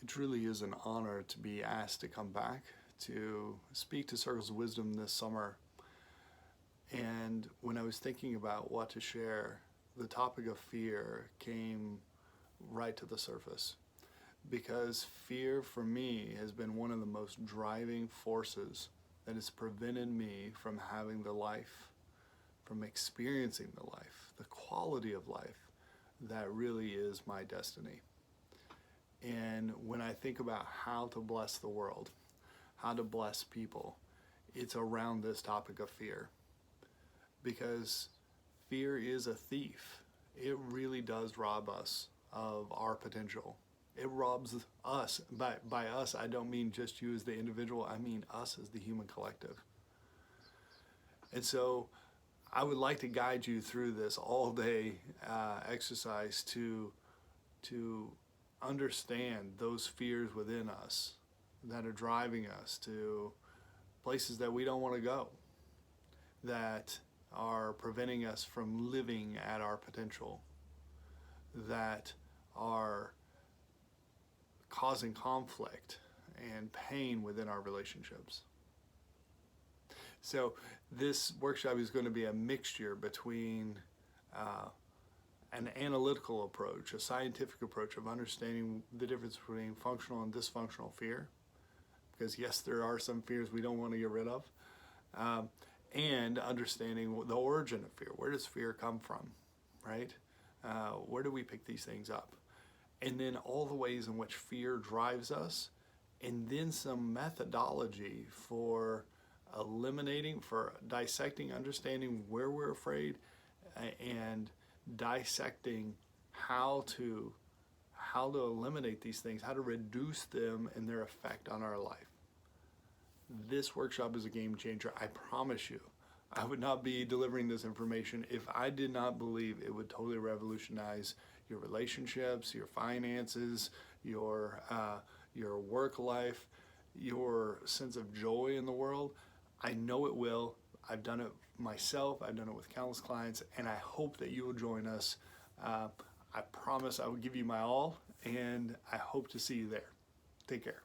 It truly is an honor to be asked to come back to speak to Circles of Wisdom this summer. And when I was thinking about what to share, the topic of fear came right to the surface. Because fear for me has been one of the most driving forces that has prevented me from having the life, from experiencing the life, the quality of life that really is my destiny. And when I think about how to bless the world, how to bless people, it's around this topic of fear. Because fear is a thief. It really does rob us of our potential. It robs us. By us, I don't mean just you as the individual, I mean us as the human collective. And so I would like to guide you through this all-day exercise to understand those fears within us that are driving us to places that we don't want to go, that are preventing us from living at our potential, that are causing conflict and pain within our relationships. So this workshop is going to be a mixture between an analytical approach, a scientific approach of understanding the difference between functional and dysfunctional fear, because yes, there are some fears we don't want to get rid of, and understanding the origin of fear. Where does fear come from, right? Where do we pick these things up? And then all the ways in which fear drives us, and then some methodology for eliminating, for dissecting, understanding where we're afraid, and dissecting how to eliminate these things, how to reduce them and their effect on our life. This workshop is a game changer. I promise you. I would not be delivering this information if I did not believe it would totally revolutionize your relationships, your finances, your work life, your sense of joy in the world. I know it will. I've done it myself. I've done it with countless clients, and I hope that you will join us. I promise I will give you my all, and I hope to see you there. Take care.